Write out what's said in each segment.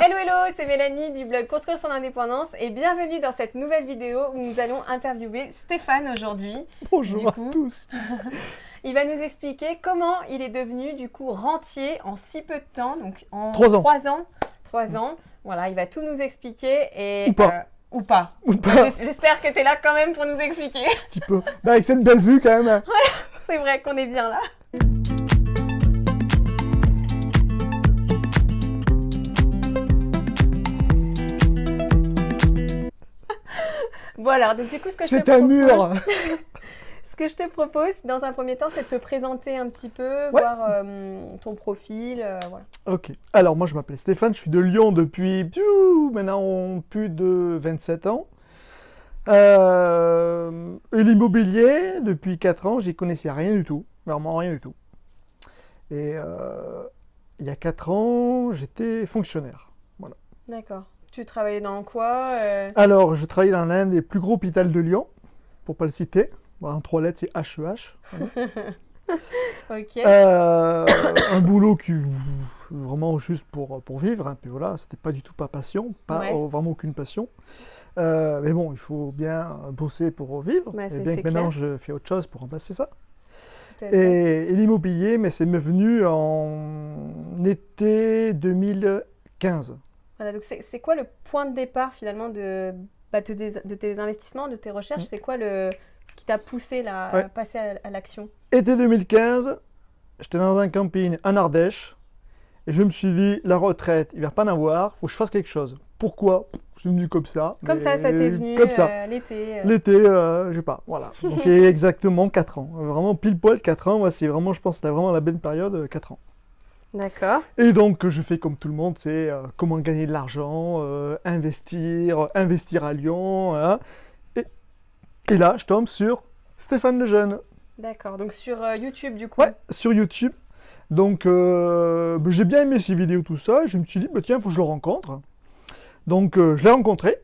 Hello hello, c'est Mélanie du blog Construire son indépendance et bienvenue dans cette nouvelle vidéo où nous allons interviewer Stéphane aujourd'hui. Bonjour à tous. Il va nous expliquer comment il est devenu du coup rentier en si peu de temps, donc en 3 ans. 3 ans. Voilà, il va tout nous expliquer et... Ou pas. Ou pas. Ou pas. J'espère que tu es là quand même pour nous expliquer. Un petit peu. Bah, avec cette belle vue quand même. C'est vrai qu'on est bien là. Voilà, donc du coup, ce que je te C'est un propose... mur. Ce que je te propose, dans un premier temps, c'est de te présenter un petit peu, Ouais. voir ton profil, voilà. Ok. Alors, moi, je m'appelle Stéphane. Je suis de Lyon depuis maintenant plus de 27 ans. Et l'immobilier, depuis 4 ans, j'y connaissais rien du tout. Vraiment rien du tout. Et il y a 4 ans, j'étais fonctionnaire. Voilà. D'accord. Tu travaillais dans quoi Alors, je travaillais dans l'un des plus gros hôpitaux de Lyon, pour pas le citer. Bon, en 3 lettres, c'est HEH. Voilà. Ok. Un boulot qui vraiment juste pour vivre, hein, puis voilà, c'était pas du tout pas passion, pas Ouais. vraiment aucune passion. Mais bon, il faut bien bosser pour vivre, Bah, et c'est- bien c'est que maintenant clair. je fais autre chose pour remplacer ça. Tout à fait. Et l'immobilier, mais c'est me venu en été 2015. Voilà, donc c'est quoi le point de départ finalement de tes investissements, de tes recherches? C'est quoi ce qui t'a poussé là, à Ouais. passer à l'action? Été 2015, j'étais dans un camping en Ardèche, et je me suis dit, la retraite, il va pas en avoir, faut que je fasse quelque chose. Pourquoi? C'est venu comme ça. Comme ça mais t'est venu comme ça. l'été. L'été, je sais pas, voilà. Donc il y a exactement 4 ans. Vraiment pile poil 4 ans. Moi, c'est vraiment, je pense, que c'était vraiment la bonne période, 4 ans. D'accord. Et donc, je fais comme tout le monde, c'est comment gagner de l'argent, investir à Lyon. Voilà. Et là, je tombe sur Stéphane Lejeune. D'accord. Donc sur YouTube du coup. Ouais, sur YouTube. Donc, j'ai bien aimé ses vidéos, tout ça. Et je me suis dit, bah, tiens, il faut que je le rencontre. Donc, je l'ai rencontré.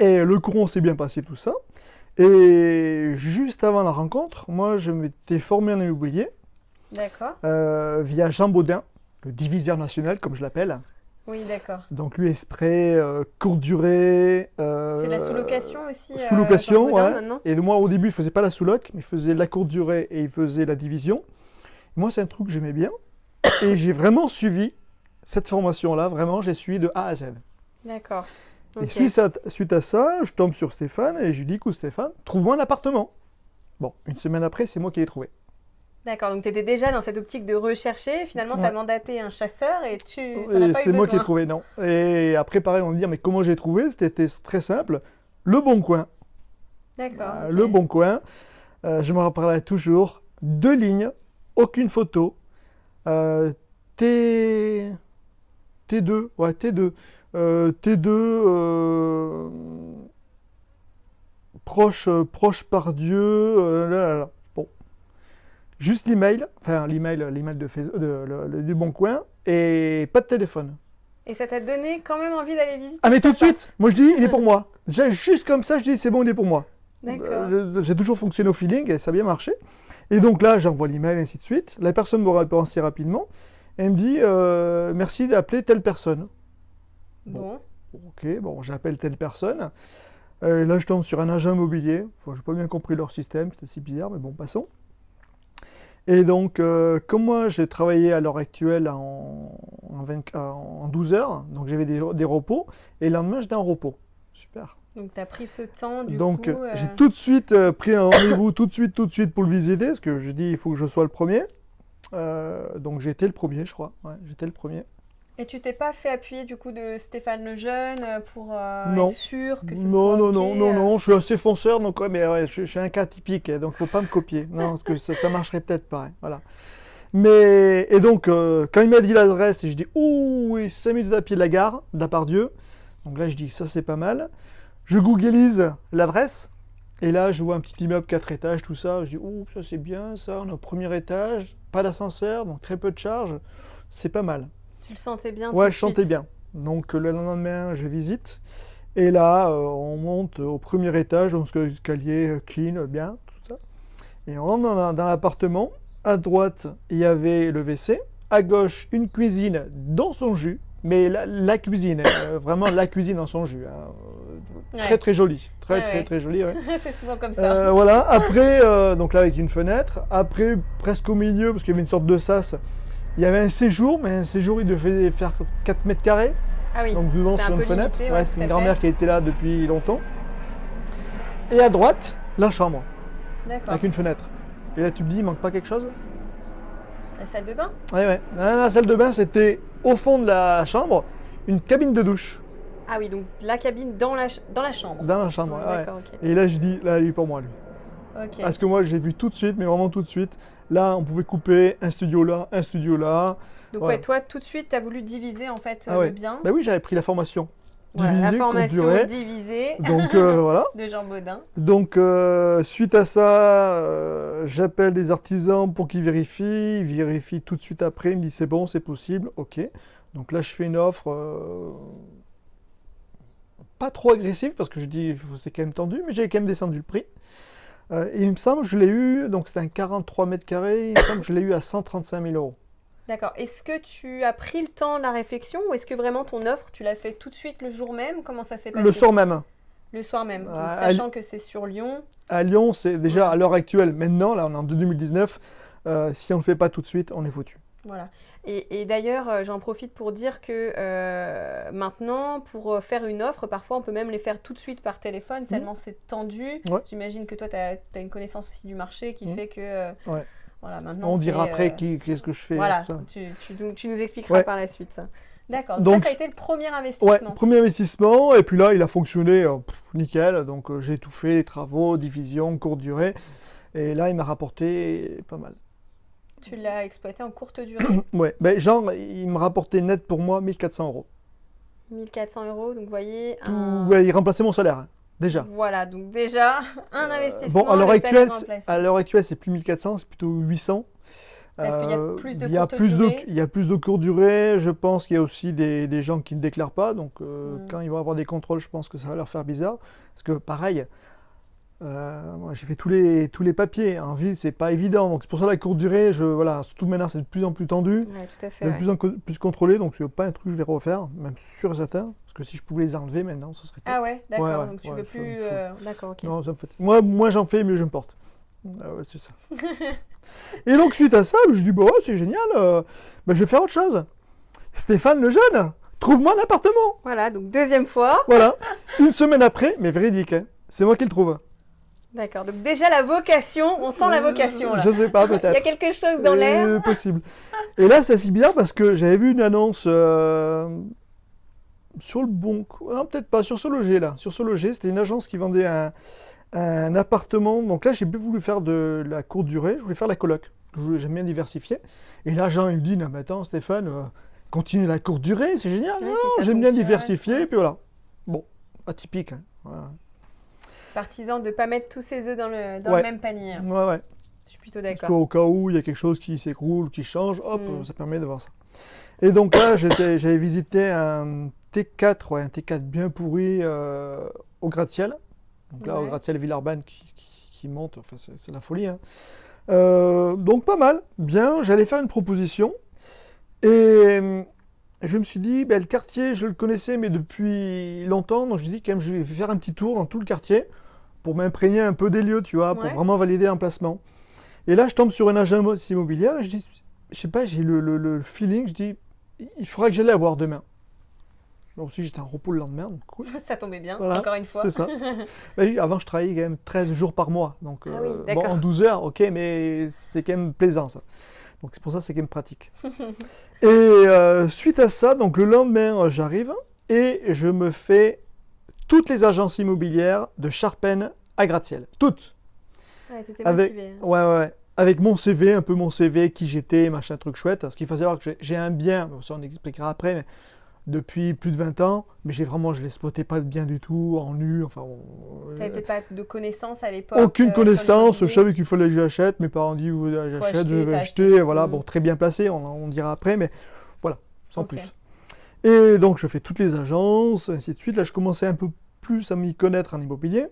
Et le courant s'est bien passé, tout ça. Et juste avant la rencontre, moi, je m'étais formé en immobilier D'accord. via Jean Baudin, le diviseur national, comme je l'appelle. Oui, d'accord. Donc, lui, Esprit, courte durée. Tu fais de la sous-location aussi Sous-location, Jean Baudin, ouais. maintenant. Et moi, au début, il ne faisait pas la sous-loc, mais il faisait la courte durée et il faisait la division. Moi, c'est un truc que j'aimais bien. Et j'ai vraiment suivi cette formation-là, vraiment, j'ai suivi de A à Z. D'accord. Et Ok. suite à ça, je tombe sur Stéphane et je lui dis, écoute Stéphane, trouve-moi un appartement. Bon, une semaine après, c'est moi qui l'ai trouvé. D'accord, donc tu étais déjà dans cette optique de rechercher. Finalement, tu as Ouais. mandaté un chasseur et tu n'en as Et pas eu c'est moi qui l'ai besoin. trouvé, non. Et après, pareil, on me dit, mais comment j'ai trouvé? C'était très simple. Le Bon Coin. D'accord. ok. Le Bon Coin. Je me rappellerai toujours. 2 lignes, aucune photo. T... T2, ouais, T2. T2, proche par Dieu. Là. Bon. Juste l'email, enfin l'email de Facebook, du Bon Coin, et pas de téléphone. Et ça t'a donné quand même envie d'aller visiter Ah mais cet tout de appart. suite, moi je dis, il est pour moi. Juste comme ça, je dis, c'est bon, il est pour moi. D'accord. J'ai toujours fonctionné au feeling et ça a bien marché. Et donc là, j'envoie l'email, ainsi de suite. La personne me répond assez rapidement. Et elle me dit, merci d'appeler telle personne. Bon. Ok, bon, j'appelle telle personne. Là, je tombe sur un agent immobilier. Enfin, j'ai pas bien compris leur système, c'était si bizarre, mais bon, passons. Et donc, comme moi, j'ai travaillé à l'heure actuelle en 12 heures, donc j'avais des repos, et le lendemain, j'étais en repos. Super. Donc tu as pris ce temps du Donc, coup. j'ai tout de suite pris un rendez-vous, tout de suite pour le visiter, parce que je dis, il faut que je sois le premier. Donc, j'ai été le premier, je crois. Ouais, j'étais le premier. Et tu t'es pas fait appuyer du coup de Stéphane Lejeune pour Non. être sûr que ce Non, soit non, ok, je suis assez fonceur, donc ouais, mais ouais, je suis un cas typique, donc faut pas me copier. Non, parce que ça marcherait peut-être pareil, voilà. Et donc, quand il m'a dit l'adresse, et je dis, ouh, oui, 5 minutes à pied de la gare, de la Part-Dieu. Donc là, je dis, ça c'est pas mal. Je googlise l'adresse, et là, je vois un petit immeuble 4 étages, tout ça. Je dis, ouh, ça c'est bien, ça, on est au premier étage, pas d'ascenseur, donc très peu de charges, c'est pas mal. Tu le sentais bien Ouais, tout de je sentais suite. bien. Donc le lendemain, je visite. Et là, on monte au premier étage, donc escalier clean, bien, tout ça. Et on rentre dans l'appartement. À droite, il y avait le WC. À gauche, une cuisine dans son jus. Mais la cuisine, vraiment la cuisine dans son jus. Hein. Très Ouais. très jolie. Ouais, Très ouais. très jolie. Ouais. C'est souvent comme ça. Voilà. Après, donc là avec une fenêtre. Après, presque au milieu, parce qu'il y avait une sorte de sas, il y avait un séjour, mais un séjour il devait faire 4 mètres carrés. Ah oui, Donc devant c'est un sur une peu fenêtre. limité, Ouais, ouais, c'est tout une à grand-mère fait. qui a été là depuis longtemps. Et à droite, la chambre, D'accord. avec une fenêtre. Et là tu me dis, il manque pas quelque chose? La salle de bain? Ouais, ouais. La salle de bain, c'était au fond de la chambre, une cabine de douche. Ah oui, donc la cabine dans la chambre. Dans la chambre, Ouais, ouais. d'accord, ok. Et là, je dis, là, lui pour moi, lui. Ok. Parce que moi, j'ai vu tout de suite, mais vraiment tout de suite. Là, on pouvait couper un studio là, un studio là. Donc voilà. ouais, toi, tout de suite, tu as voulu diviser en fait Ah ouais. le bien. Bah oui, j'avais pris la formation. Voilà, la Diviser, courte formation durée. divisée Donc voilà. de Jean Baudin. Donc suite à ça, j'appelle des artisans pour qu'ils vérifient. Ils vérifient tout de suite après. Ils me disent c'est bon, c'est possible. Ok. Donc là, je fais une offre pas trop agressive parce que je dis c'est quand même tendu, mais j'ai quand même descendu le prix. Et il me semble que je l'ai eu, donc c'est un 43 mètres carrés, il me semble que je l'ai eu à 135 000 euros. D'accord. Est-ce que tu as pris le temps de la réflexion ou est-ce que vraiment ton offre, tu l'as fait tout de suite le jour même? Comment ça s'est passé? Le soir même. Le soir même. Donc, À- sachant que c'est sur Lyon. À Lyon, c'est déjà à l'heure actuelle, maintenant, là on est en 2019, si on ne le fait pas tout de suite, on est foutu. Voilà. Et d'ailleurs, j'en profite pour dire que maintenant, pour faire une offre, parfois on peut même les faire tout de suite par téléphone, tellement c'est tendu. Ouais. J'imagine que toi, tu as une connaissance aussi du marché qui fait que Ouais. voilà, maintenant On dira c'est, après qu'est-ce que je fais. voilà, tout ça. tu nous expliqueras Ouais. par la suite ça. D'accord. Donc, Donc ça a été le premier Ouais, investissement. premier investissement, et puis là, il a fonctionné nickel. Donc, j'ai tout fait, les travaux, division, courte durée. Et là, il m'a rapporté pas mal. Tu l'as exploité en courte durée. Ouais, ben, genre, il me rapportait net pour moi 1400 euros. 1400 €, donc vous voyez. Ouais, il remplaçait mon salaire, hein, déjà. Voilà, donc déjà, un investissement. Bon, à l'heure le fait de actuelle, remplacer. c'est plus 1400, c'est plutôt 800. Parce qu'il y a plus de il y a courte plus durée. il y a plus de courte durée. Je pense qu'il y a aussi des gens qui ne déclarent pas. Donc, quand ils vont avoir des contrôles, je pense que ça va leur faire bizarre. Parce que, pareil, moi, j'ai fait tous les papiers. En ville, c'est pas évident. Donc, c'est pour ça la courte durée, voilà, surtout maintenant, c'est de plus en plus tendu, Ouais, tout à fait. de Ouais. plus en plus contrôlé. Donc, c'est pas un truc que je vais refaire, même sûr et certain. Parce que si je pouvais les enlever maintenant, ce serait top. Ah ouais, d'accord. Ouais, Donc tu ouais, veux ça plus. me fout. D'accord, ok. Non, ça me fatigue. Moi, moins j'en fais, mieux je me porte. Ah ouais, c'est ça. Et donc, suite à ça, je dis, bah ouais, c'est génial, bah, je vais faire autre chose. Stéphane le jeune, trouve-moi un appartement. Voilà, donc deuxième fois. Voilà. Une semaine après, mais véridique, hein, c'est moi qui le trouve. D'accord. Donc déjà la vocation, on sent la vocation là. Je sais pas, Il y a peut-être. quelque chose dans l'air. Possible. Et là, c'est assez bizarre parce que j'avais vu une annonce sur le bon coup. Non, peut-être pas, sur SoLoger, là. Sur SoLoger, c'était une agence qui vendait un appartement. Donc là, j'ai plus voulu faire de la courte durée, je voulais faire la coloc. J'aime bien diversifier. Et là, Jean, il me dit, non, mais attends, Stéphane, continue la courte durée, c'est génial. Ouais, Non, si ça j'aime bien fonctionne, diversifier, ouais. et puis voilà. Bon, atypique. Hein. Voilà. Partisan de ne pas mettre tous ses œufs dans le Ouais. même panier. Ouais, ouais. Je suis plutôt Parce d'accord. qu'au cas où il y a quelque chose qui s'écroule, qui change, hop, Mm. ça permet de voir ça. Et donc là, j'avais visité un T4, ouais, un T4 bien pourri au gratte-ciel. Donc là, au Ouais. gratte-ciel Villeurbanne qui monte, enfin c'est la folie. Hein. Donc pas mal, bien, j'allais faire une proposition. Et je me suis dit, ben, le quartier, je le connaissais, mais depuis longtemps, donc je dis quand même, je vais faire un petit tour dans tout le quartier pour m'imprégner un peu des lieux, tu vois, pour Ouais. vraiment valider l'emplacement. Et là, je tombe sur une agence immobilière et je dis, je sais pas, j'ai le feeling, je dis, il faudra que j'aille la voir demain. Là aussi, j'étais en repos le lendemain, donc cool. Ça tombait bien, Voilà, encore une fois. C'est ça. Bah oui, avant, je travaillais quand même 13 jours par mois. Donc, Ah oui, bon, d'accord. en 12 heures, ok, mais c'est quand même plaisant, ça. Donc, c'est pour ça que c'est quand même pratique. Et suite à ça, donc le lendemain, j'arrive et je me fais toutes les agences immobilières de Charpennes à gratte-ciel. Toutes. Ouais, t'étais Avec, motivé. ouais. Avec mon CV, un peu mon CV, qui j'étais, machin, truc chouette. Parce qu'il faut savoir que j'ai un bien, bon, ça on expliquera après, mais depuis plus de 20 ans, mais je l'exploitais pas bien du tout, en nu, enfin... T'avais peut-être pas de connaissances à l'époque. aucune connaissance, je sur savais qu'il fallait que j'achète, mes parents disent j'achète, acheter, je vais t'as acheter, acheté. voilà, Mm. bon, très bien placé, on dira après, mais voilà, sans Ok. plus. Et donc je fais toutes les agences, ainsi de suite, là je commençais un peu plus à m'y connaître en immobilier,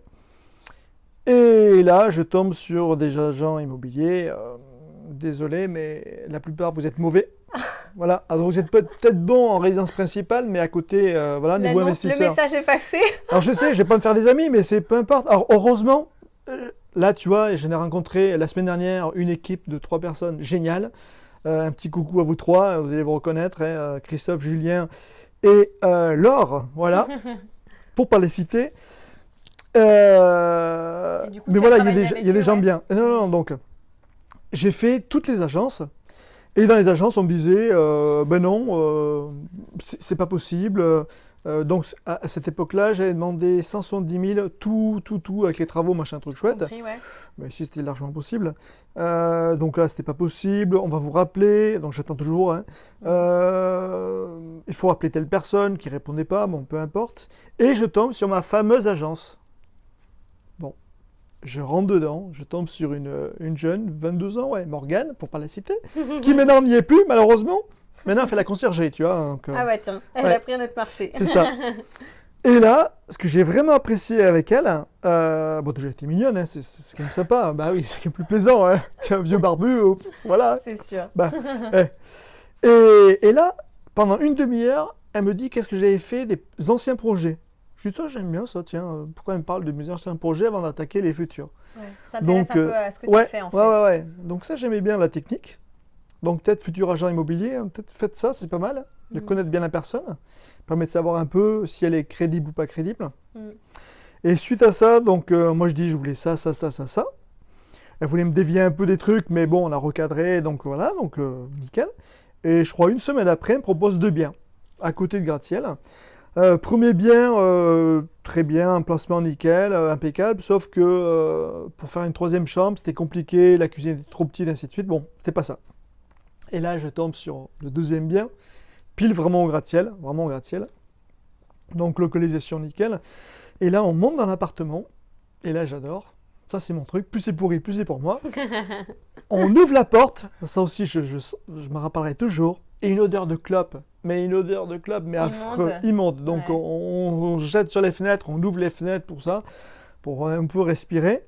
et là je tombe sur des agents immobiliers, désolé, mais la plupart vous êtes mauvais. Voilà, alors vous êtes peut-être bon en résidence principale, mais à côté, voilà, niveau L'annonce, le investisseur. message est passé. Alors je sais, je vais pas me faire des amis, mais c'est peu importe. Alors heureusement, là tu vois, j'en ai rencontré la semaine dernière une équipe de 3 personnes géniales. Un petit coucou à vous 3, vous allez vous reconnaître, hein, Christophe, Julien et Laure, voilà, pour pas les citer. Et du coup, Mais tu as voilà, travaillé il y a avec des eux, gens ouais. bien. Non, non, non, donc j'ai fait toutes les agences. Et dans les agences, on me disait, ben non, c'est pas possible. Donc à cette époque-là, j'avais demandé 170 000, tout, avec les travaux, machin, truc chouette. Compris, ouais. Mais ici, c'était largement possible. Donc là, c'était pas possible. On va vous rappeler. Donc j'attends toujours, hein. Il faut appeler telle personne qui répondait pas. Bon, peu importe. Et je tombe sur ma fameuse agence. Bon, je rentre dedans. Je tombe sur une jeune, 22 ans, ouais, Morgane, pour pas la citer, qui maintenant n'y est plus, malheureusement. Maintenant, elle fait la conciergerie, tu vois. Donc, Ah ouais, tiens, elle ouais. a pris un autre marché. c'est ça. Et là, ce que j'ai vraiment apprécié avec elle, bon, déjà, elle était mignonne, hein, c'est quand même sympa. Bah oui, c'est quand même plus plaisant, hein. Un vieux barbu, voilà. C'est sûr. Bah, et là, pendant une demi-heure, elle me dit qu'est-ce que j'avais fait des anciens projets. Je lui dis, ça, j'aime bien ça, tiens. Pourquoi elle me parle de mes anciens projets avant d'attaquer les futurs? Ouais. Ça t'intéresse Donc, un peu à ce que ouais, tu fais, en fait. ouais. Donc ça, j'aimais bien la technique. Donc peut-être futur agent immobilier, hein, peut-être faites ça, c'est pas mal. De connaître bien la personne. Permet de savoir un peu si elle est crédible ou pas crédible. Et suite à ça, donc moi je dis, je voulais ça. Elle voulait me dévier un peu des trucs, mais bon, on a recadré, donc voilà, donc nickel. Et je crois une semaine après, elle me propose 2 biens, à côté de Gratte-Ciel. Premier bien, très bien, un placement nickel, impeccable, sauf que pour faire une 3e chambre, c'était compliqué, la cuisine était trop petite, ainsi de suite. Bon, c'était pas ça. Et là, je tombe sur le 2e bien, pile vraiment au gratte-ciel, Donc localisation nickel. Et là, on monte dans l'appartement, et là, j'adore. Ça, c'est mon truc. Plus c'est pourri, plus c'est pour moi. On ouvre la porte, ça aussi, je me rappellerai toujours. Et une odeur de clope, mais affreux, immonde. Donc Ouais. on jette sur les fenêtres, on ouvre les fenêtres pour ça, pour un peu respirer.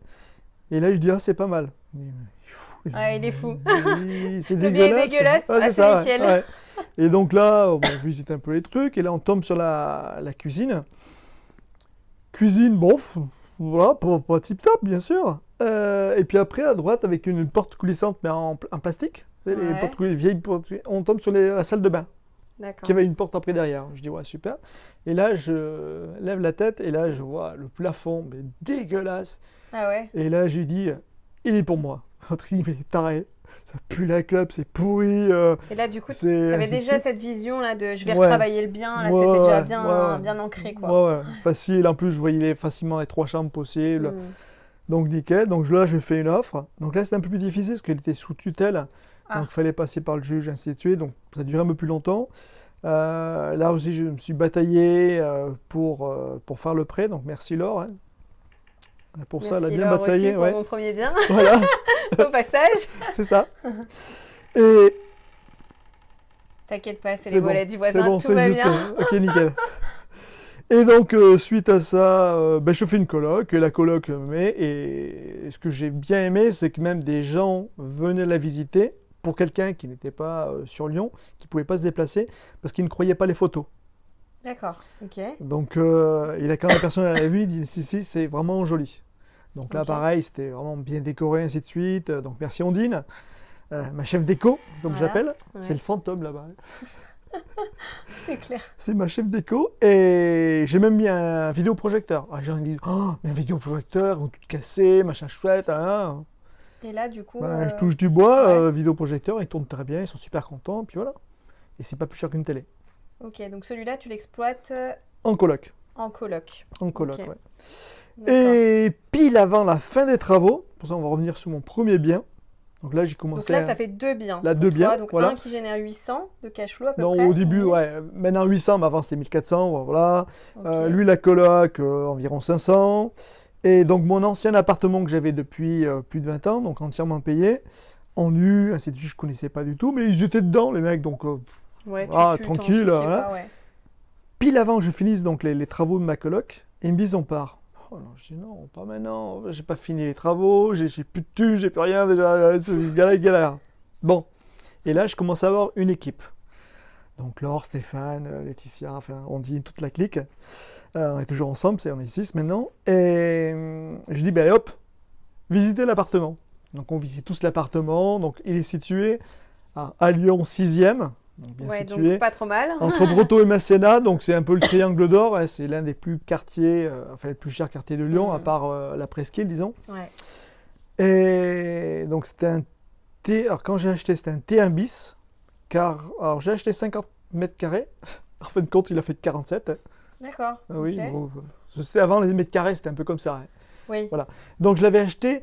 Et là, je dis, ah, c'est pas mal. Ah, il est fou. C'est Le bien est dégueulasse. dégueulasse, Ouais, c'est c'est ça, nickel. ouais. Et donc là, on visite un peu les trucs, et là, on tombe sur la cuisine. Cuisine, bon, voilà, pas tip-top, bien sûr. Et puis après, à droite, avec une porte coulissante, mais en plastique. Vous savez, les Ouais. portes vieilles portes, on tombe sur la salle de bain, D'accord. qui avait une porte après derrière. Je dis, ouais, super. Et là, je lève la tête, et là, je vois le plafond, mais dégueulasse. Ah ouais. Et là, je lui dis, il est pour moi. L'autre, il dit, mais taré, ça pue la clope, c'est pourri. Et là, du coup, tu c'est avais ainsi de déjà suite. cette vision-là de je vais Ouais. retravailler le bien. Là, Ouais, c'était déjà ouais, bien, ouais. bien ancré, quoi. Ouais, facile. En plus, je voyais facilement les 3 chambres possibles. Mm. Donc, nickel. Donc, là, je fais une offre. Donc, là, c'était un peu plus difficile parce qu'elle était sous tutelle. Ah. Donc, il fallait passer par le juge, ainsi de suite. Donc, ça a duré un peu plus longtemps. Là aussi, je me suis bataillé pour faire le prêt. Donc, merci Laure, hein. Pour ça, elle a Merci, bien Laure, bataillé. aussi pour Ouais. mon premier bien, Voilà, au passage. c'est ça. Et T'inquiète pas, c'est c'est les bon, volets du c'est voisin, bon, tout c'est va juste. bien. Ok, nickel. Et donc, suite à ça, ben, je fais une coloc, et la coloc met, et ce que j'ai bien aimé, c'est que même des gens venaient la visiter, pour quelqu'un qui n'était pas sur Lyon, qui ne pouvait pas se déplacer, parce qu'il ne croyait pas les photos. D'accord, ok. Donc, quand la personne l'avait vu, il dit, si, c'est vraiment joli. Donc là, Ok. pareil, c'était vraiment bien décoré, ainsi de suite. Donc, merci Ondine, ma chef déco, comme Voilà, j'appelle. ouais. C'est le fantôme là-bas. C'est clair. C'est ma chef déco. Et j'ai même mis un vidéoprojecteur. Ah, les gens ils disent, oh, mais un vidéoprojecteur, ils vont tout casser, machin chouette. Hein. Et là, du coup, Ben, je touche du bois, ouais. vidéoprojecteur, ils tournent très bien, ils sont super contents, puis voilà. Et c'est pas plus cher qu'une télé. ok, donc celui-là, tu l'exploites En coloc. en coloc. En coloc, Ok. ouais. D'accord. Et pile avant la fin des travaux, pour ça on va revenir sur mon premier bien. Donc là j'ai Donc commencé là, ça fait 2 biens. Là, pour 2 toi. biens, Donc voilà. un qui génère 800 de cash flow à peu Non, près. au début, 1000. ouais. Maintenant 800, mais avant c'était 1400, voilà. Ok. Lui la coloc, environ 500. Et donc mon ancien appartement que j'avais depuis plus de 20 ans, donc entièrement payé, en nu, ainsi de suite, je connaissais pas du tout, mais ils étaient dedans les mecs, donc Ouais, t'en tranquille, hein. ouais. Pile avant que je finisse donc les travaux de ma coloc, ils me disent on part. Oh non, je dis non, pas maintenant, j'ai pas fini les travaux, j'ai plus de thunes, j'ai plus rien déjà, c'est galère. Bon, Et là, je commence à avoir une équipe. Donc Laure, Stéphane, Laetitia, enfin on dit toute la clique. On est toujours ensemble, on est 6 maintenant. Et je dis, ben hop, visitez l'appartement. Donc on visite tous l'appartement. Donc il est situé à Lyon 6e. Donc bien situé. Donc pas trop mal. Entre Brotteaux et Masséna, donc c'est un peu le triangle d'or. Hein, c'est l'un des plus quartiers, enfin le plus cher quartier de Lyon, à part la Presqu'île, disons. Ouais. Et donc c'était un T. Alors quand j'ai acheté, c'était un T1 bis. Alors j'ai acheté 50 mètres carrés. En fin de compte, il a fait 47. Hein. D'accord. Oui, okay. bon, c'était avant les mètres carrés, c'était un peu comme ça. Hein. Oui. Voilà. Donc je l'avais acheté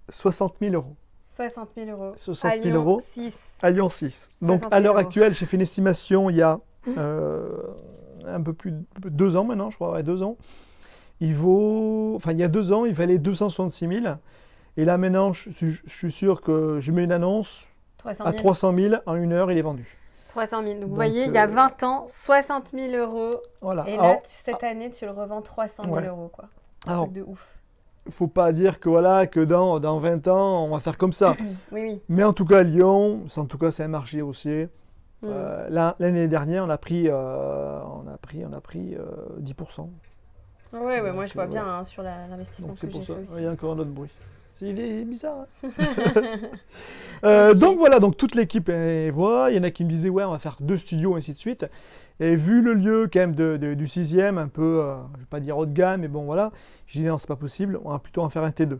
60 000 euros. 60 000 euros. 60 000 euros. 6. À Lyon 6. Donc à l'heure actuelle, j'ai fait une estimation il y a un peu plus de 2 ans maintenant, je crois, 2 ans. Il y a 2 ans, il valait 266 000. Et là maintenant, je suis sûr que je mets une annonce à 300 000, en 1 heure, il est vendu. 300 000. Donc vous voyez, il y a 20 ans, 60 000 euros. Voilà. Et là, cette année, tu le revends 300 000 euros, quoi. Alors, de ouf. Faut pas dire que dans 20 ans, on va faire comme ça. Oui. Mais en tout cas, Lyon, c'est un marché haussier. L'année dernière, on a pris 10%. Oui, moi je vois bien hein, sur l'investissement que j'ai fait aussi. Il y a encore un autre bruit. Il est bizarre. Hein. Donc voilà, donc toute l'équipe voit. Il y en a qui me disaient, ouais, on va faire 2 studios, ainsi de suite. Et vu le lieu quand même du 6e, un peu, je ne vais pas dire haut de gamme, mais bon voilà, j'ai dit non, c'est pas possible, on va plutôt en faire un T2.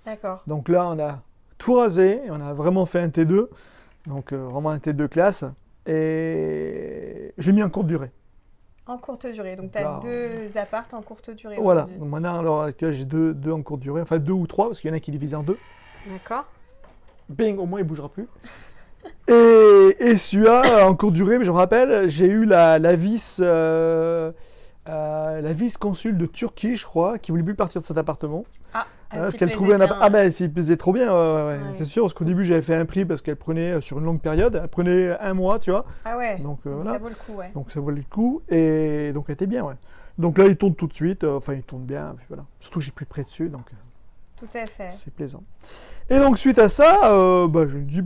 D'accord. Donc là, on a tout rasé, et on a vraiment fait un T2, donc vraiment un T2 classe, et j'ai mis en courte durée. En courte durée, donc tu as 2 appartes en courte durée. Voilà, donc maintenant à l'heure actuelle, j'ai 2 en courte durée, enfin 2 ou 3, parce qu'il y en a qui divisent en 2. D'accord. Bing, au moins il ne bougera plus. Et celui-là, en courte durée, mais je me rappelle, j'ai eu la vice-consul de Turquie, je crois, qui voulait plus partir de cet appartement. Parce qu'elle trouvait un appart. Ah ben, il plaisait trop bien, ouais. C'est sûr, parce qu'au début, j'avais fait un prix parce qu'elle prenait sur une longue période. Elle prenait 1 mois, tu vois. Ah ouais. Donc, voilà. Ça vaut le coup, ouais. Donc ça vaut le coup. Et donc, elle était bien, ouais. Donc là, il tourne tout de suite. Enfin, il tourne bien. Puis voilà. Surtout, j'ai plus près dessus, donc. Tout à fait. C'est plaisant. Et donc, suite à ça, je me dis,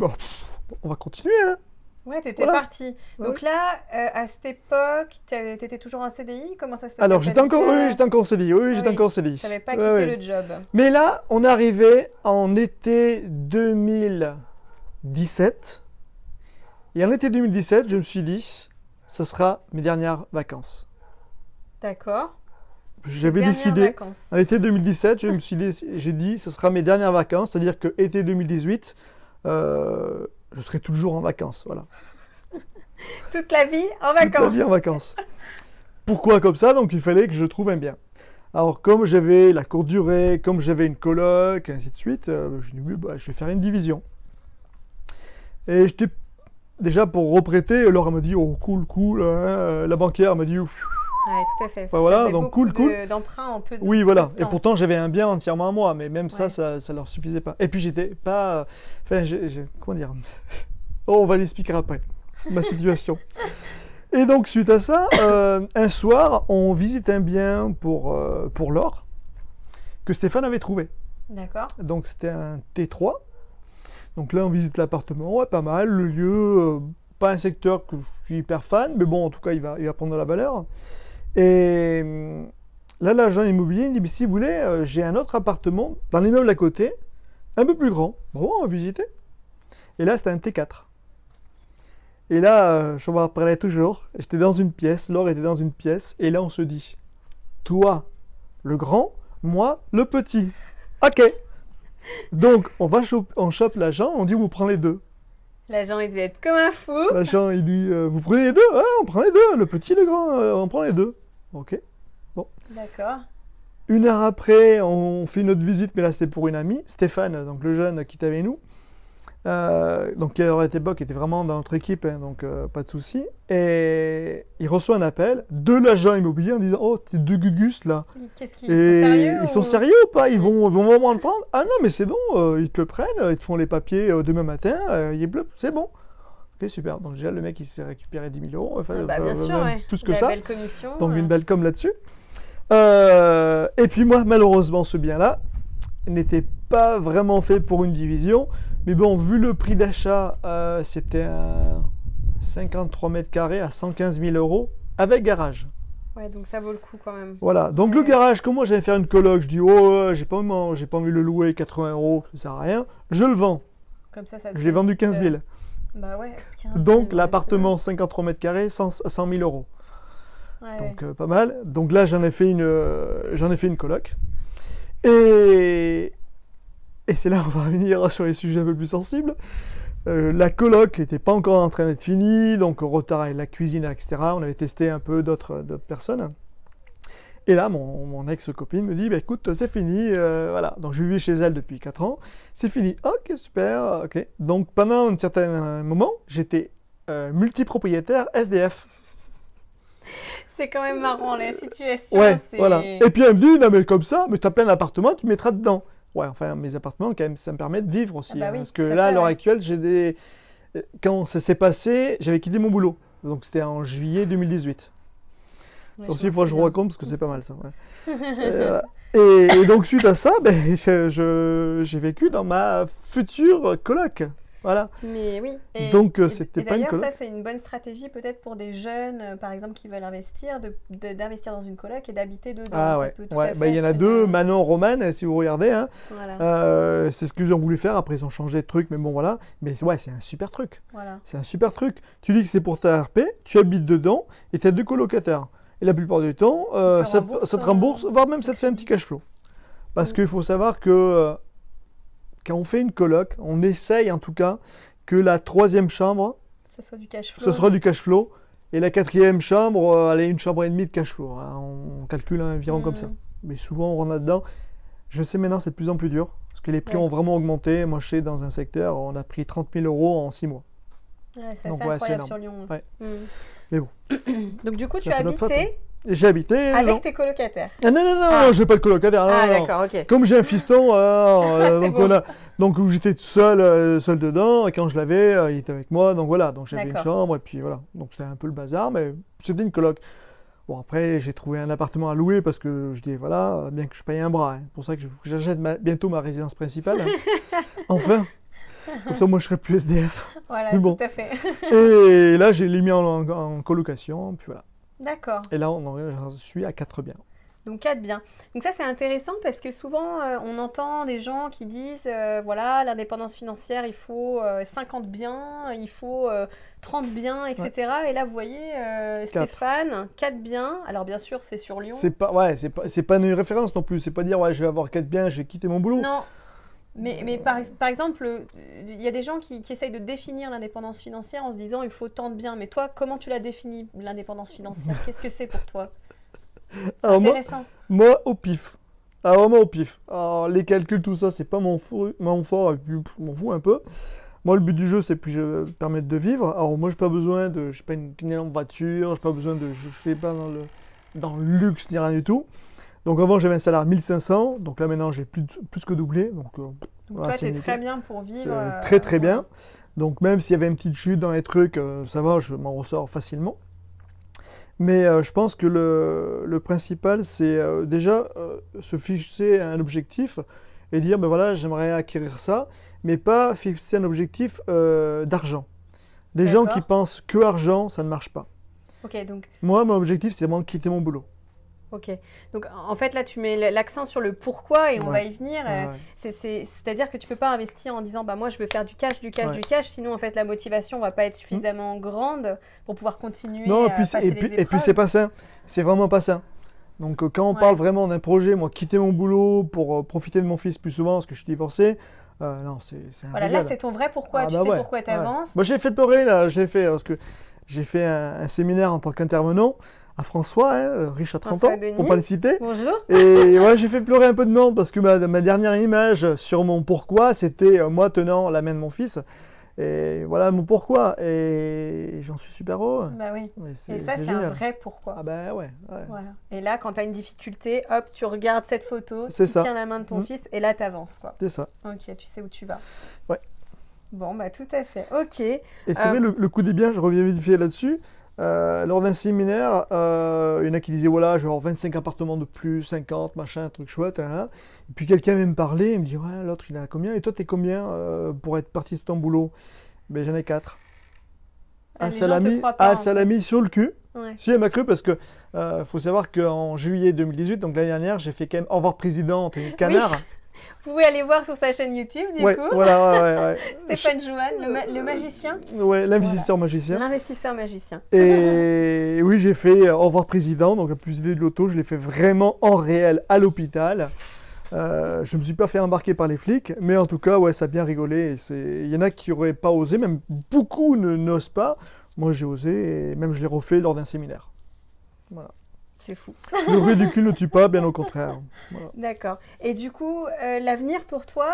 on va continuer, hein. Ouais, t'étais parti. Donc là, à cette époque, t'étais toujours en CDI? Comment ça se passait? Alors, j'étais encore en CDI. Oui, j'étais encore en CDI. T'avais pas quitté le job. Mais là, on arrivait en été 2017. Et en été 2017, je me suis dit, ce sera mes dernières vacances. D'accord. J'avais décidé, en été 2017, j'ai dit, ce sera mes dernières vacances. C'est-à-dire que été 2018, je serai toujours en vacances, voilà. Toute la vie en vacances. Toute la vie en vacances. Pourquoi comme ça? Donc il fallait que je trouve un bien. Alors comme j'avais la courte durée, comme j'avais une coloc, ainsi de suite, je dis oui, je vais faire une division. Et j'étais déjà pour reprêter, Laure me dit oh cool, hein, la banquière me dit ouais, tout à fait. Voilà, donc cool. D'emprunt un peu. Oui, voilà. Et pourtant, j'avais un bien entièrement à moi, mais même ça leur suffisait pas. Et puis, j'étais pas. Enfin, comment dire? On va l'expliquer après, ma situation. Et donc, suite à ça, un soir, on visite un bien pour Laure que Stéphane avait trouvé. D'accord. Donc, c'était un T3. Donc là, on visite l'appartement, ouais, pas mal. Le lieu, pas un secteur que je suis hyper fan, mais bon, en tout cas, il va prendre de la valeur. Et là, l'agent immobilier il dit, mais si vous voulez, j'ai un autre appartement dans l'immeuble à côté, un peu plus grand. Bon, on va visiter. Et là, c'était un T4. Et là, je me rappellerai toujours, j'étais dans une pièce, Laure était dans une pièce, et là, on se dit, toi, le grand, moi, le petit. Ok. Donc, on chope l'agent, on dit, on prend les deux. L'agent, il devait être comme un fou. L'agent, il dit, vous prenez les deux? Ouais, on prend les deux. Le petit, le grand, on prend les deux. Ok. Bon. D'accord. 1 heure après, on fait une autre visite, mais là, c'était pour une amie, Stéphane, donc le jeune qui était avec nous. Donc, qui à l'époque était vraiment dans notre équipe, hein, donc pas de souci. Et il reçoit un appel de l'agent immobilier en disant, oh, t'es deux gugus là. Qu'est-ce qu'ils sont sérieux? Ils sont sérieux ou pas? Ils vont vraiment le prendre? Ah non, mais c'est bon, ils te le prennent, ils te font les papiers demain matin, c'est bon. Ok, super. Donc déjà, le mec, il s'est récupéré 10 000 euros, enfin, bien sûr, ouais. plus que ça. Belle commission. Donc une belle com là-dessus. Et puis moi, malheureusement, ce bien-là n'était pas vraiment fait pour une division. Mais bon, vu le prix d'achat, c'était un 53 mètres carrés à 115 000 € avec garage. Ouais, donc ça vaut le coup quand même. Voilà, donc le garage, comment j'allais faire une coloc, je dis, j'ai pas envie de le louer 80 €, ça sert à rien, je le vends. Comme ça te Je l'ai vendu 15 000. Bah ouais, 15 000. Donc l'appartement 53 mètres carrés, 100 000 €. Ouais. Donc pas mal. Donc là, j'en ai fait une coloc. Et c'est là qu'on va revenir sur les sujets un peu plus sensibles. La coloc n'était pas encore en train d'être finie, donc retard avec la cuisine, etc. On avait testé un peu d'autres personnes. Et là, mon ex-copine me dit, bah, écoute, c'est fini, voilà. Donc je vivais chez elle depuis 4 ans, c'est fini. Ok, super, ok. Donc pendant un certain moment, j'étais multipropriétaire SDF. C'est quand même marrant, les situations. Ouais, c'est... voilà. Et puis elle me dit, non mais comme ça, mais t'as plein d'appartements, tu mettras dedans. Ouais, enfin, mes appartements, quand même, ça me permet de vivre aussi. Ah bah oui, parce que tout à là, à fait, l'heure ouais. actuelle, quand ça s'est passé, j'avais quitté mon boulot. Donc c'était en juillet 2018. Ouais, Ça je aussi, il me faudra que je vous souviens. raconte parce que c'est pas mal ça. Ouais. Voilà. Et donc, suite à ça, ben, j'ai vécu dans ma future coloc. Voilà. Mais oui. Donc, c'était pas une d'ailleurs, coloc. ça, c'est une bonne stratégie peut-être pour des jeunes, par exemple, qui veulent investir, d'investir dans une coloc et d'habiter dedans. Ah Ça ouais. peut tout Ouais. à fait Ben, il y en a être deux, une- Manon, Romane, si vous regardez. Hein. Voilà. C'est ce qu'ils ont voulu faire. Après, ils ont changé de truc, mais bon, voilà. Mais ouais, c'est un super truc. Voilà. C'est un super truc. Tu dis que c'est pour ta RP, tu habites dedans et tu as 2 colocataires. Et la plupart du temps, Ils te ça remboursent, te rembourse, voire même ça te fait un petit cash flow. Parce qu'il faut savoir que quand on fait une coloc, on essaye en tout cas que la 3e chambre, Que ce soit du cash flow. ce sera du cash flow. Et la 4e chambre, elle est une chambre et demie de cash flow. Hein. On calcule environ comme ça. Mais souvent, on rentre là-dedans. Je sais maintenant, c'est de plus en plus dur. Parce que les prix Ouais. ont vraiment augmenté. Moi, je sais, dans un secteur, on a pris 30 000 € en 6 mois. Ouais, c'est Donc, assez ouais, c'est incroyable énorme. sur Lyon. Ouais. Mm. Mais bon. Donc du coup, tu C'est un as peu notre habité Et j'ai habité. avec non. tes colocataires. Ah non, non, non, Ah. j'ai pas de colocataire. Non, Ah non, non. d'accord, ok. Comme j'ai un fiston, C'est donc, bon. donc j'étais tout seul, seul dedans, et quand je l'avais, il était avec moi, donc voilà, donc j'avais une D'accord. chambre, et puis voilà, donc c'était un peu le bazar, mais c'était une coloc. Bon, après, j'ai trouvé un appartement à louer, parce que je dis, voilà, bien que je paye un bras, hein. C'est pour ça que j'achète bientôt ma résidence principale, hein. Enfin, comme ça, moi, je serai plus SDF. Voilà, Mais bon. tout à fait. Et là, j'ai mis en colocation, puis voilà. D'accord. Et là, j'en suis à 4 biens. Donc 4 biens. Donc ça c'est intéressant parce que souvent on entend des gens qui disent voilà l'indépendance financière il faut 50 biens, il faut 30 biens, etc. Et là vous voyez Stéphane, 4 biens. Alors bien sûr c'est sur Lyon. C'est pas une référence non plus, c'est pas dire, ouais, je vais avoir 4 biens, je vais quitter mon boulot. Non. Mais par exemple, il y a des gens qui essayent de définir l'indépendance financière en se disant il faut tant de biens. Mais toi, comment tu la définis, l'indépendance financière? Qu'est-ce que c'est pour toi? C'est Alors intéressant. moi, au pif. Ah, vraiment au pif. Alors, les calculs, tout ça, c'est pas mon fort, et puis, je m'en fous un peu. Moi, le but du jeu, c'est que je permette de vivre. Alors, moi, j'ai pas besoin de. J'ai pas une énorme voiture, j'ai pas besoin de. Je fais pas dans le luxe ni rien du tout. Donc, avant, j'avais un salaire 1500. Donc, là, maintenant, j'ai plus que doublé. Donc, Donc voilà, toi, c'est t'es nickel. très bien pour vivre. Très, très voilà. bien. Donc, même s'il y avait une petite chute dans les trucs, ça va, je m'en ressors facilement. Mais je pense que le principal, c'est déjà se fixer un objectif et dire, ben voilà, j'aimerais acquérir ça, mais pas fixer un objectif d'argent. Les gens qui D'accord. pensent que argent, ça ne marche pas. Ok, donc, Moi, mon objectif, c'est vraiment de quitter mon boulot. ok. Donc en fait là, tu mets l'accent sur le pourquoi et on Ouais. va y venir. Ouais. C'est-à-dire que tu peux pas investir en disant bah moi je veux faire du cash, Ouais. du cash, sinon en fait la motivation va pas être suffisamment grande pour pouvoir continuer Non, à et puis, passer les et puis épreuves. c'est pas ça. C'est vraiment pas ça. Donc quand on Ouais. parle vraiment d'un projet, moi, quitter mon boulot pour profiter de mon fils plus souvent, parce que je suis divorcé, non, c'est un Voilà, régal. là c'est ton vrai pourquoi, Ah tu bah sais ouais, pourquoi tu ouais. avances. Moi, j'ai fait pleurer, là, parce que j'ai fait un séminaire en tant qu'intervenant à François, hein, riche à 30 François ans, Denis. pour pas le citer. Bonjour. Et ouais, j'ai fait pleurer un peu de monde parce que ma dernière image sur mon pourquoi, c'était moi tenant la main de mon fils. Et voilà mon pourquoi. Et j'en suis super heureux. Bah oui. Et Et c'est ça c'est un génial. vrai pourquoi. Ah ben ouais. Voilà. Et là, quand tu as une difficulté, hop, tu regardes cette photo, C'est tu ça. tiens la main de ton Mm. fils et là, tu avances, quoi. C'est ça. Ok, tu sais où tu vas. Ouais. Bon, bah tout à fait. Ok. Et c'est vrai, le coût des biens, je reviens vite fait là-dessus. lors d'un séminaire, il y en a qui disaient voilà, je vais avoir 25 appartements de plus, 50, machin, un truc chouette. Hein. Et puis quelqu'un vient me parler, il me dit ouais, l'autre il a combien? Et toi, t'es combien pour être parti de ton boulot? Ben, j'en ai 4. Les gens te croient pas, en Ça l'a fait. mis sur le cul. Ouais. Si, elle m'a cru parce que faut savoir qu'en juillet 2018, donc l'année dernière, j'ai fait quand même Au revoir présidente et Canard. Vous pouvez aller voir sur sa chaîne YouTube, du Ouais, coup. voilà, ouais. Stéphane Jouanne, le magicien. Ouais, l'investisseur magicien. L'investisseur magicien. Et oui, j'ai fait Au revoir président, donc la publicité de l'auto, je l'ai fait vraiment en réel à l'hôpital. Je me suis pas fait embarquer par les flics, mais en tout cas, ouais, ça a bien rigolé. Il y en a qui n'auraient pas osé, même beaucoup n'osent pas. Moi, j'ai osé et même je l'ai refait lors d'un séminaire. Voilà. C'est fou. Le ridicule ne tue pas, bien au contraire. Voilà. D'accord. Et du coup, l'avenir pour toi,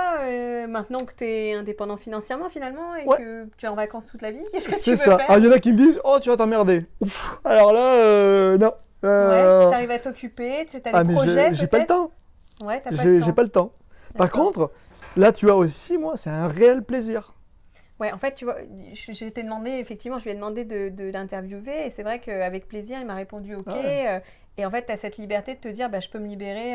maintenant que tu es indépendant financièrement finalement et que tu es en vacances toute la vie, qu'est-ce que tu C'est veux ça. faire? Ah, il y en a qui me disent oh, tu vas t'emmerder. Ouf. Alors là, non. Ouais, tu arrives à t'occuper, tu as des projets j'ai pas le peut-être? temps. Ouais, t'as pas le temps. J'ai pas le temps. Par D'accord. contre, là, tu as aussi, moi, c'est un réel plaisir. Ouais, en fait, tu vois, je t'ai demandé, effectivement, je lui ai demandé de l'interviewer et c'est vrai qu'avec plaisir, il m'a répondu OK. Ah ouais. Et en fait, tu as cette liberté de te dire, bah, je peux me libérer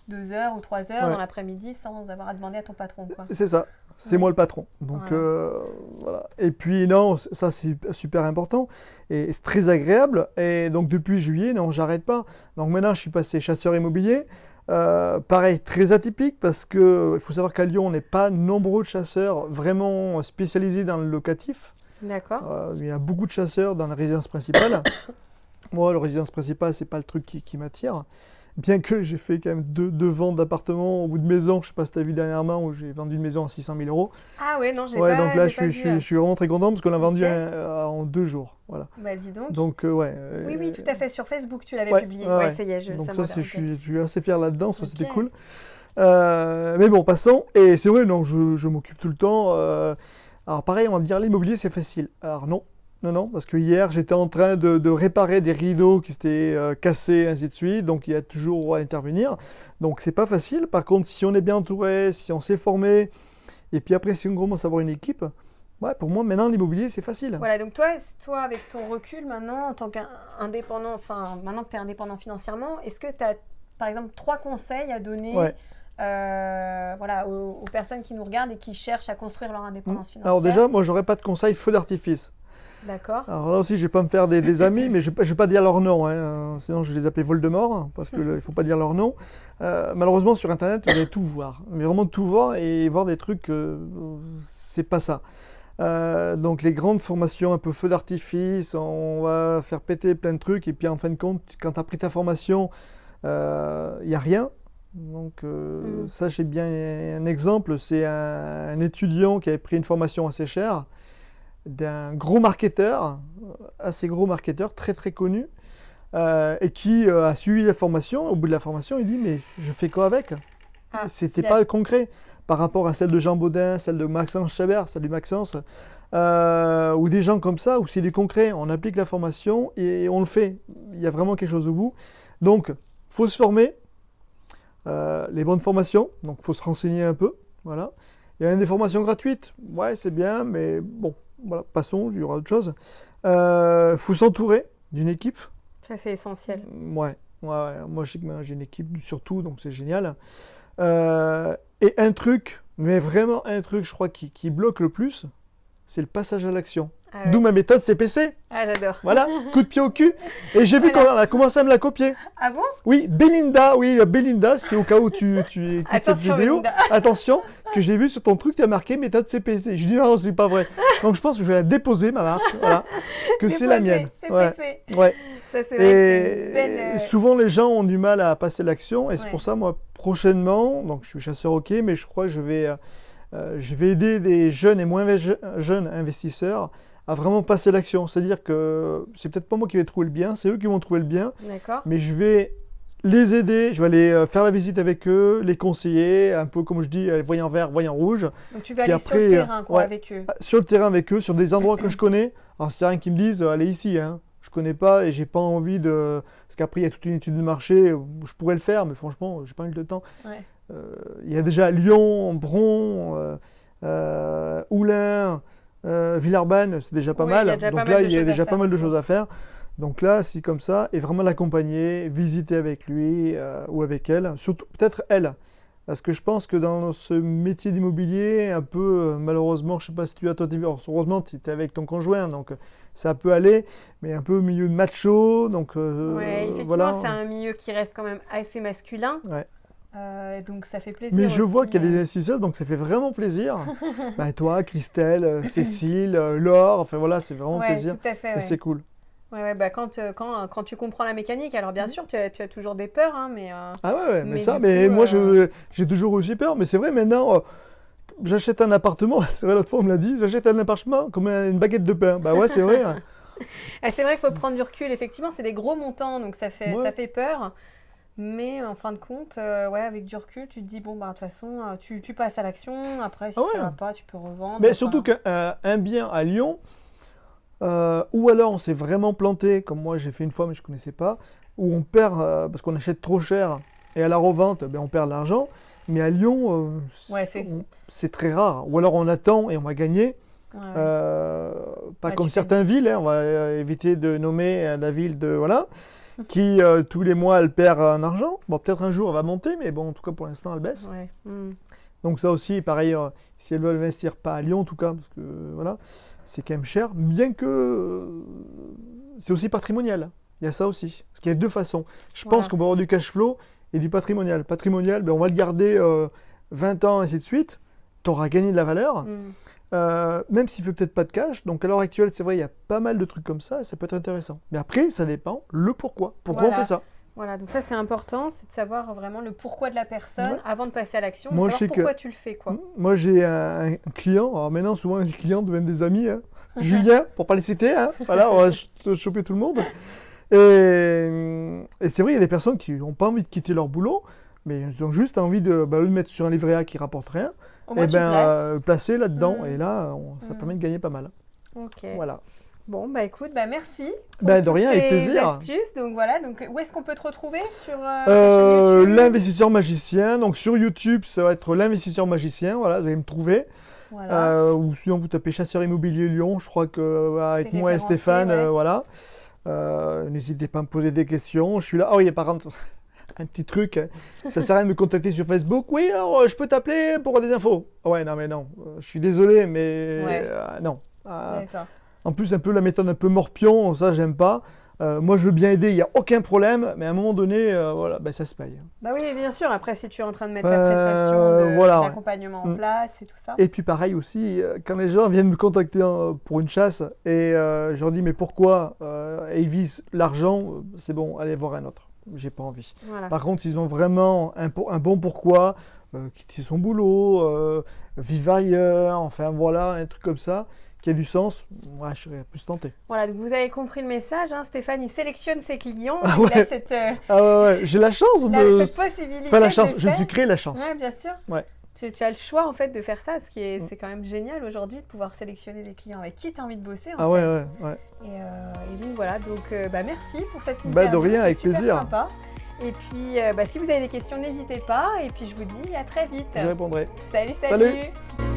2 heures ou 3 heures Ouais. dans l'après-midi sans avoir à demander à ton patron, quoi. C'est ça. C'est Ouais. moi le patron. Donc voilà. Et puis non, ça c'est super important et c'est très agréable. Et donc depuis juillet, non, j'arrête pas. Donc maintenant, je suis passé chasseur immobilier. Pareil, très atypique parce que il faut savoir qu'à Lyon, on n'est pas nombreux de chasseurs vraiment spécialisés dans le locatif. D'accord. Il y a beaucoup de chasseurs dans la résidence principale. Moi, la résidence principale, c'est pas le truc qui m'attire. Bien que j'ai fait quand même deux ventes d'appartements ou de maisons, je sais pas si tu as vu dernièrement, où j'ai vendu une maison à 600 000 euros. Ah ouais, non, j'ai Ouais, pas, donc là, j'ai pas vu. je suis vraiment très content parce qu'on l'a vendu Ok. en 2 jours. Voilà. Bah dis donc. Donc, ouais. Oui, oui, tout à fait. Sur Facebook, tu l'avais Ouais, publié. ouais, Ouais, ouais. ça y est, Donc ça ça, me je regarde. suis assez fier là-dedans, ça c'était Ok. cool. Mais bon, passons. Et c'est vrai, non, je m'occupe tout le temps. Alors pareil, on va me dire l'immobilier, c'est facile. Alors non, non, parce que hier, j'étais en train de réparer des rideaux qui s'étaient cassés, ainsi de suite. Donc il y a toujours à intervenir. Donc c'est pas facile. Par contre, si on est bien entouré, si on s'est formé, et puis après, si on commence à avoir une équipe, ouais, pour moi, maintenant, l'immobilier, c'est facile. Voilà, donc toi, avec ton recul maintenant, en tant qu'indépendant, enfin, maintenant que tu es indépendant financièrement, est-ce que tu as, par exemple, 3 conseils à donner Ouais. voilà, aux personnes qui nous regardent et qui cherchent à construire leur indépendance financière? Alors déjà, moi, j'aurais pas de conseil feu d'artifice. D'accord. Alors là aussi, je vais pas me faire des amis, mais je vais pas dire leur nom, hein, sinon je vais les appeler Voldemort, hein, parce qu'il ne faut pas dire leur nom. Malheureusement, sur Internet, vous allez tout voir, mais vraiment tout voir et voir des trucs, c'est pas ça. Donc les grandes formations un peu feu d'artifice, on va faire péter plein de trucs, et puis en fin de compte, quand tu as pris ta formation, il n'y a rien. Donc ça, j'ai bien un exemple, c'est un étudiant qui avait pris une formation assez chère d'un gros marketeur, assez gros marketeur, très très connu, et qui a suivi la formation. Au bout de la formation, il dit mais je fais quoi avec? Ah, C'était il a- pas concret par rapport à celle de Jean Baudin, celle de Maxence Chabert, celle du Maxence, ou des gens comme ça, où c'est du concret. On applique la formation et on le fait. Il y a vraiment quelque chose au bout. Donc, faut se former, les bonnes formations, donc faut se renseigner un peu. Voilà. Il y a même des formations gratuites. Ouais, c'est bien, mais bon, voilà, passons, il y aura autre chose. Faut s'entourer d'une équipe. Ça, c'est essentiel. Ouais. Moi, je sais que maintenant, j'ai une équipe surtout, donc c'est génial. Et un truc, mais vraiment un truc, je crois, qui bloque le plus, c'est le passage à l'action. Ah, ouais. D'où ma méthode CPC. Ah, j'adore. Voilà, coup de pied au cul. Et j'ai vu Voilà. qu'on a commencé à me la copier. Ah bon? Oui, Belinda, si au cas où tu écoutes cette Attention, vidéo, Belinda. attention, parce que j'ai vu sur ton truc, tu as marqué méthode CPC. Je dis non, c'est pas vrai. Donc je pense que je vais la déposer, ma marque, voilà, parce que c'est la mienne. C'est Ouais, PC. ouais. Ça, c'est vrai que c'est une Et belle... souvent les gens ont du mal à passer l'action, et c'est Ouais. pour ça, moi, prochainement, donc je suis chasseur ok, mais je crois que je vais aider des jeunes et moins jeunes investisseurs à vraiment passer l'action. C'est-à-dire que c'est peut-être pas moi qui vais trouver le bien, c'est eux qui vont trouver le bien, D'accord. mais je vais les aider, je vais aller faire la visite avec eux, les conseiller, un peu comme je dis, voyant vert, voyant rouge, Donc tu vas puis aller sur le après, terrain, quoi, ouais. avec eux. sur le terrain avec eux, sur des endroits que je connais. Alors c'est rien qu'ils me disent, allez ici, hein. Je connais pas et j'ai pas envie de... Parce qu'après, il y a toute une étude de marché, je pourrais le faire, mais franchement, j'ai pas eu le temps. Ouais. Il y a déjà Lyon, Bron, Oulin, Villeurbanne, c'est déjà pas Oui, il y a mal. déjà Donc pas là, mal de il y a choses à déjà faire, pas mal de ok. choses à faire. Donc là, si comme ça, et vraiment l'accompagner, visiter avec lui ou avec elle, surtout peut-être elle. Parce que je pense que dans ce métier d'immobilier, un peu, malheureusement, je sais pas si tu as toi, heureusement, tu es avec ton conjoint, donc ça peut aller, mais un peu au milieu de macho, donc Ouais, effectivement, voilà. c'est un milieu qui reste quand même assez masculin. Ouais. Donc ça fait Mais plaisir je aussi. vois qu'il y a des investisseurs, donc ça fait vraiment plaisir. Ben, toi, Christelle, Cécile, Laure, enfin voilà, c'est vraiment Ouais, plaisir tout à fait, et c'est ouais. cool. Ouais, ouais, bah quand tu comprends la mécanique, alors bien sûr, tu as toujours des peurs, hein, Ah ouais, ouais, mais mais ça, du mais coup, moi j'ai toujours eu peur, mais c'est vrai maintenant, j'achète un appartement, c'est vrai l'autre fois on me l'a dit, j'achète un appartement comme une baguette de pain. Bah ouais, c'est vrai, hein. c'est vrai qu'il faut prendre du recul. Effectivement, c'est des gros montants, donc ça Ouais. fait peur. Mais en fin de compte, ouais, avec du recul, tu te dis, bon, bah, de toute façon, tu passes à l'action. Après, Ah si ça ouais. va pas, tu peux revendre. Mais surtout Enfin, qu'un bien à Lyon, ou alors on s'est vraiment planté, comme moi j'ai fait une fois mais je connaissais pas, où on perd parce qu'on achète trop cher et à la revente ben, on perd de l'argent. Mais à Lyon, ouais, c'est très rare. Ou alors on attend et on va gagner. ouais, ouais. Euh, Pas Ouais, comme tu fais. certaines villes, hein, on va éviter de nommer la ville de voilà, qui tous les mois elle perd en argent. Bon, peut-être un jour elle va monter, mais bon, en tout cas pour l'instant elle baisse. Ouais. Donc ça aussi, pareil, si elles veulent investir pas à Lyon en tout cas, parce que voilà, c'est quand même cher, bien que c'est aussi patrimonial. Il y a ça aussi. Parce qu'il y a deux façons. Je pense Voilà. qu'on va avoir du cash flow et du patrimonial. Patrimonial, ben, on va le garder 20 ans, ainsi de suite. Tu auras gagné de la valeur. Mm. Même s'il ne fait peut-être pas de cash. Donc à l'heure actuelle, c'est vrai, il y a pas mal de trucs comme ça, et ça peut être intéressant. Mais après, ça dépend le pourquoi. Pourquoi on fait Voilà. ça? Voilà, donc ça c'est important, c'est de savoir vraiment le pourquoi de la personne Ouais. avant de passer à l'action, de Moi, je savoir sais que pourquoi tu le fais, quoi. moi j'ai un client, alors maintenant souvent les clients deviennent des amis, hein. Julien, pour pas les citer, hein. Voilà, on va choper tout le monde. Et c'est vrai, il y a des personnes qui n'ont pas envie de quitter leur boulot, mais ils ont juste envie de, bah, au lieu de mettre sur un livret A qui rapporte rien, Au et moins tu ben places. placer là-dedans. Mm. Et là, ça Mm. permet de gagner pas mal. Ok. Voilà. Bon, bah écoute, bah merci pour Ben de toutes rien, avec ces plaisir. astuces. Donc voilà, donc où est-ce qu'on peut te retrouver sur ta chaîne YouTube? L'investisseur magicien. Donc sur YouTube, ça va être l'investisseur magicien. Voilà, vous allez me trouver. Voilà, Ou sinon, vous tapez chasseur immobilier Lyon. Je crois que avec c'est moi et référencé, Stéphane, ouais. voilà. N'hésitez pas à me poser des questions. Je suis là. Oh, il y a par contre un petit truc, hein. Ça sert à rien de me contacter sur Facebook. Oui, alors je peux t'appeler pour des infos. Ouais, non, mais non. Je suis désolé, mais Ouais, non. d'accord. En plus, un peu la méthode un peu morpion, ça, j'aime pas. Moi, je veux bien aider, il n'y a aucun problème, mais à un moment donné, voilà, ben, ça se paye. Bah oui, bien sûr. Après, si tu es en train de mettre ta prestation Voilà, ouais. d'accompagnement en Mm. place et tout ça. Et puis pareil aussi, quand les gens viennent me contacter pour une chasse et je leur dis mais pourquoi et ils visent l'argent, c'est bon, allez voir un autre. J'ai pas envie. Voilà. Par contre, s'ils ont vraiment un bon pourquoi, quitter son boulot, vivre ailleurs, enfin voilà, un truc comme ça, qui a du sens, moi je serais plus tenté. Voilà, donc vous avez compris le message, hein. Stéphane, il sélectionne ses clients. Ah Il a ouais, cette, ah ouais, ouais. J'ai la chance il a de. cette possibilité Enfin, la de chance, le je me faire. suis créé la chance. Ouais, bien sûr. Ouais. Tu as le choix en fait de faire ça, Mm. c'est quand même génial aujourd'hui de pouvoir sélectionner des clients avec qui tu as envie de bosser en Ah ouais, fait. ouais, ouais. Et donc voilà, donc bah, merci pour cette Bah, de interview, rien, c'est avec super plaisir. sympa. Et puis bah, si vous avez des questions, n'hésitez pas. Et puis je vous dis à très vite. Je répondrai. Salut, Salut. salut.